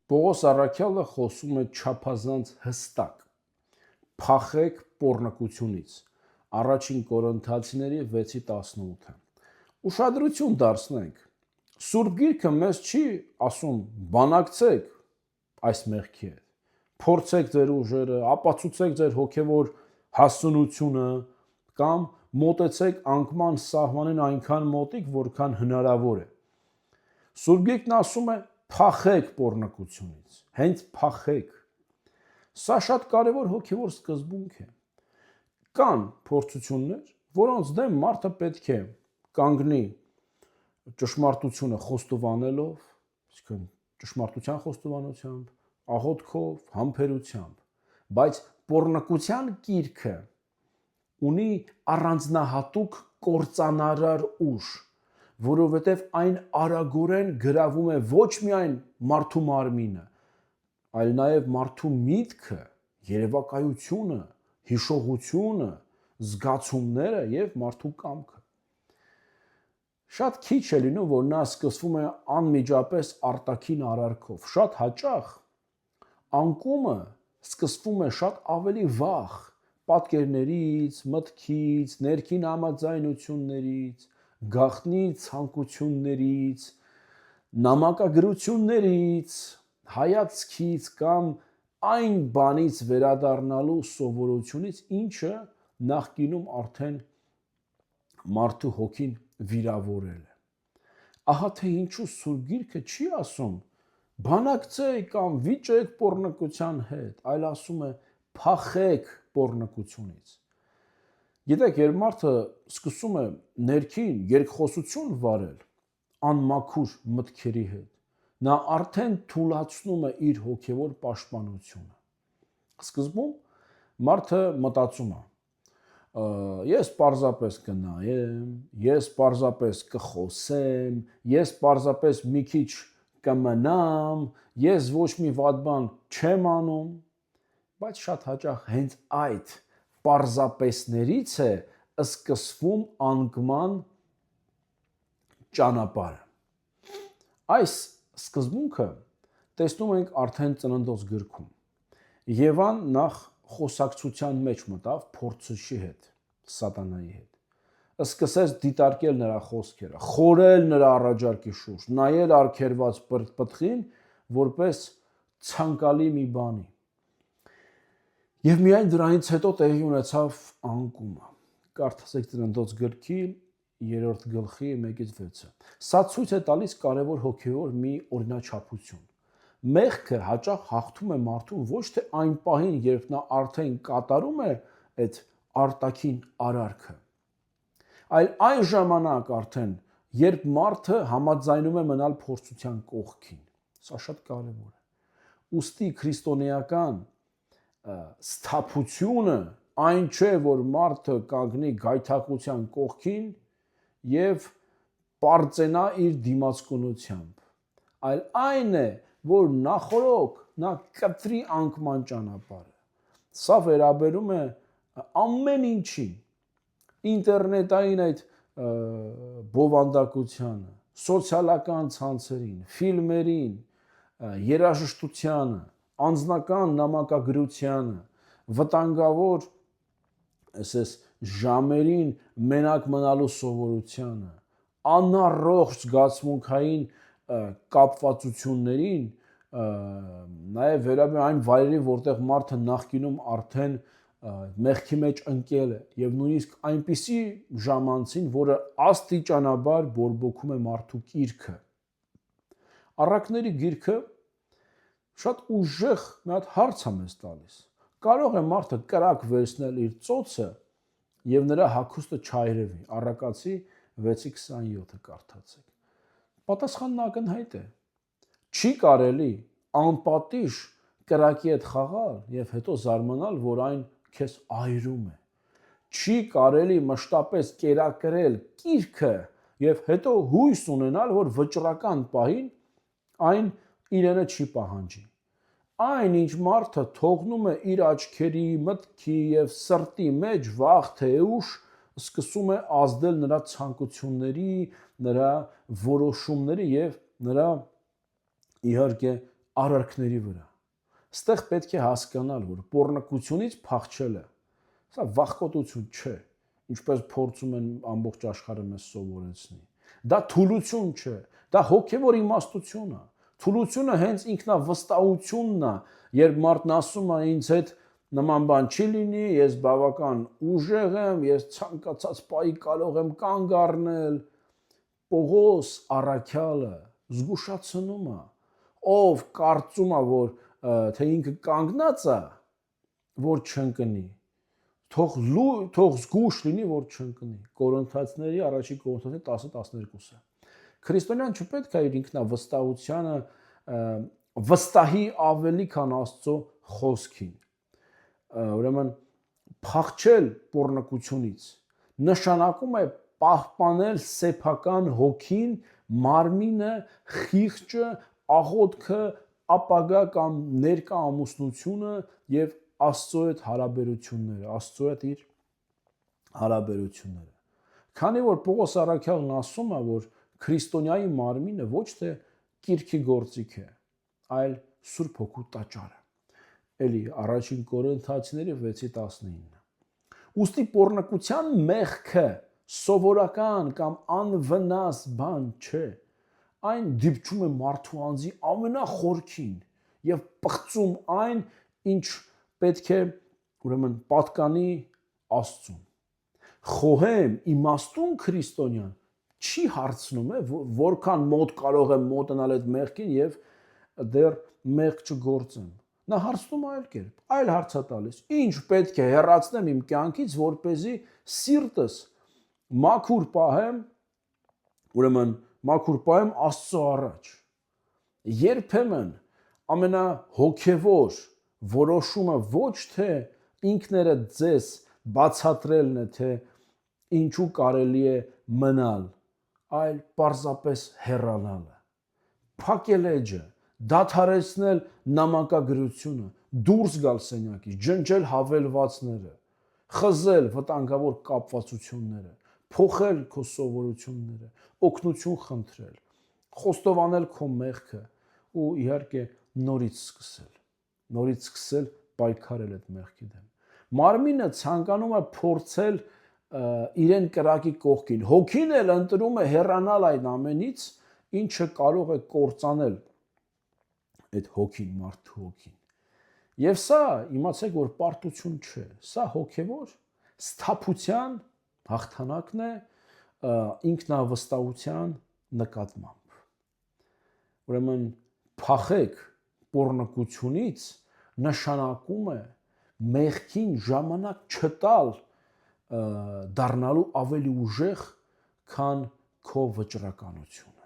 Պողոս Առաքյալը խոսում է չափազանց հստակ. փախեք պոռնկությունից։ Առաջին Կորինթացիների 6:18։ Ուշադրություն դարձնենք։ Սուրբ Գիրքը մեզ չի ասում բանակցեք այս մեղքի հետ։ Փորձեք ձեր ուժերը, ապացուցեք ձեր հոգևոր հասունությունը կամ մոտեցեք անկման սահմանին այնքան մոտիկ, որքան հնարավոր է։ Սուրբ Գիրքն ասում է փախեք պոռնկությունից, հենց փախեք։ Սա շատ կարևոր հոգևոր սկզբունք է։ Կան փորձություններ, որոնց դեմ մարդը պետք է կանգնի ճշմարտությունը խոստովանելով, այսինքն ճշմարտության խոստովանությամբ, աղոթքով, համբերությամբ, բայց պոռնկության կիրքը ունի առանձնահատուկ կործանարար ուժ, որովհետև այն արագորեն գրավում է ոչ միայն մարդու մարմինը, այլ նաև մարդու միտքը, երևակայությունը, հիշողությունը, զգացումները եւ մարդու կամքը։ Շատ քիչ է լինում, որ նա սկսվում է անմիջապես արտաքին արարքով։ Շատ հաճախ անկումը սկսվում է շատ ավելի վաղ, պատկերներից, մտքից, ներքին համաձայնություններից, գաղտնի ցանկություններից, նամակագրություններից, հայացքից կամ այն բանից վերադառնալու սովորությունից, ինչը նախկինում արդեն մարդու հոգին վիրավորել է։ Ահա թե ինչու Սուրբ Գիրքը չի ասում բանակցեք կամ վիճեք պոռնկության հետ, այլ ասում է փախեք պոռնկությունից։ Գիտեք, երբ մարդը սկսում է ներքին երկխոսություն վարել անմաքուր մտքերի հետ, նա արդեն թուլացնում է իր հոգևոր պաշտպանությունը։ Սկզբում մարդը մտածում է. ես պարզապես կնայեմ, ես պարզապես կխոսեմ, ես պարզապես մի քիչ կմնամ, ես ոչ մի վատ բան չեմ անում, բայց շատ հաճախ հենց այդ պարզապեսներից է սկսվում անկման ճանապարհը։ Այս սկզբունքը տեսնում ենք արդեն Ծննդոց գրքում։ Եվան նախ խոսակցության մեջ մտավ փորձչի հետ, սատանայի հետ։ Սկսեց դիտարկել նրա խոսքերը, խորել նրա առաջարկի շուրջ, նայել արգելված պտղին որպես ցանկալի մի բանի։ Եվ միայն դրանից հետո տեղի ունեցավ անկումը։ Կարդացեք Ծննդոց գրքի 3-րդ գլխի 1-6-ը։ Սա ցույց է տալիս կարևոր հոգևոր մի օրինաչափություն։ Մեղքը հաճախ հաղթում է մարդուն ոչ թե այն պահին, երբ նա արդեն կատարում է այդ արտաքին արարքը, այլ այն ժամանակ արդեն, երբ մարդը համաձայնում է մնալ փորձության կողքին։ Սա շատ կարևոր է։ Ուստի քրիստոնեական սթափությունը այն չէ, որ մարդը կանգնի գայթակղության կողքին եւ պարծենա իր դիմացկունությամբ, այլ այն է, որ նախորոք նա կտրի անկման ճանապարհը։ Սա վերաբերում է ամեն ինչին, ինտերնետային այդ բովանդակությանը, սոցիալական ցանցերին, ֆիլմերին, երաժշտությանը, անձնական նամակագրությանը, վտանգավոր ժամերին մենակ մնալու սովորությանը, անառողջ զգացմունքային կապվածություններին, նաև վերաբերում այն վայրերին, որտեղ մարդը նախկինում արդեն մեղքի մեջ ընկել է եւ նույնիսկ այնպիսի ժամանցին, որը աստիճանաբար բորբոքում է մարդու կիրքը։ Առակների գիրքը շատ ուժեղ մի հատ հարց է մեզ տալիս։ Կարող է մարդը կրակ վերցնել իր ծոցը եւ նրա հագուստը չայրևի։ Առակացի 6:27-ը կարդացեք։ Պատասխանն ակնհայտ է։ Չի կարելի անպատիժ կրակի հետ խաղալ եւ հետո զարմանալ, որ այն քեզ այրում է։ Չի կարելի մշտապես կերակրել կիրքը եւ հետո հույս ունենալ, որ վճռական պահին այն իրենը չի պահանջի։ Այն, ինչ մարդը թողնում է իր աչքերի, մտքի եւ սրտի մեջ վաղ թե ուշ, սկսում է ազդել նրա ցանկությունների, նրա որոշումների եւ նրա իհարկե արարքների վրա։ Ստեղ պետք է հասկանալ, որ պոռնկությունից փախչելը սա վախկոտություն չէ, ինչպես փորձում են ամբողջ աշխարհը մեզ սովորեցնի։ Դա թուլություն չէ, դա հոգևոր իմաստություն է։ Թուլությունը հենց ինքնավստահությունն է, երբ մարդն ասում է ինձ հետ նման բան չի լինի, ես բավական ուժեղ եմ, ես ցանկացած պահի կարող եմ կանգ առնել։ Պողոս առաքյալը զգուշացնում է, ով կարծում է, որ թե ինքը կանգնած է, որ չընկնի, թող զգուշ լինի, որ չընկնի։ Կորինթացիների առաջի Կորինթացիների 10:12-ը։ Քրիստոնյան չպետք է իր ինքնավստահությանը վստահի ավելի, քան Աստծո խոսքին։ Ուրեմն փախչել պոռնկությունից նշանակում է պահպանել սեփական հոգին, մարմինը, խիղճը, աղոթքը, ապագա կամ ներկա ամուսնությունը եւ Աստծո հետ հարաբերությունները, Աստծո հետ իր հարաբերությունները։ Քանի որ Պողոս առաքյալն ասում է, որ քրիստոնյայի մարմինը ոչ թե կիրքի գործիք է, այլ Սուրբ Հոգու տաճարը։ Էլի առաջին Կորինթացիների 6:19։ Ուստի պոռնկության մեղքը սովորական կամ անվնաս բան չէ։ Այն դիպչում է մարդու անձի ամենախորքին եւ պղծում այն, ինչ պետք է ուրեմն պատկանի Աստծուն։ Խոհեմ, իմաստուն քրիստոնյան չի հարցնում է, որքան մոտ կարող եմ մոտենալ այդ մեղքին եւ դեռ մեղք չգործեմ։ Նա հարցնում է այլ կերպ, այլ հարց է տալիս. ինչ պետք է հեռացնեմ իմ կյանքից, որպեսզի սիրտս մաքուր պահեմ, ուրեմն մաքուր պահեմ Աստծո առաջ։ Երբեմն ամենահոգևոր որոշումը ոչ թե ինքներդ ձեզ բացատրելն է, թե ինչու կարելի է մնալ, այլ պարզապես հեռանալը։ Փակել էջը, դադարեցնել նամակագրությունը, դուրս գալ սենյակից, ջնջել հավելվածները, խզել վտանգավոր կապվածությունները, փոխել քո սովորությունները, օգնություն խնդրել, խոստովանել քո մեղքը ու իհարկե նորից սկսել պայքարել այդ մեղքի դեմ։ Մարմինը ցանկանում է փորձել իրեն կրակի կողքին։ Հոգին էլ ընտրում է հեռանալ այդ ամենից, ինչը կարող է կործանել այդ հոգին, մարդու հոգին։ Եվ սա, իմացեք, որ պարտություն չէ, սա հոգևոր սթափության հաղթանակն է ինքնավստահության նկատմամբ։ Ուրեմն փախեք պոռնկությունից նշանակում է մեղքին ժամանակ չտալ դառնալու ավելի ուժեղ, քան քո վճռականությունը։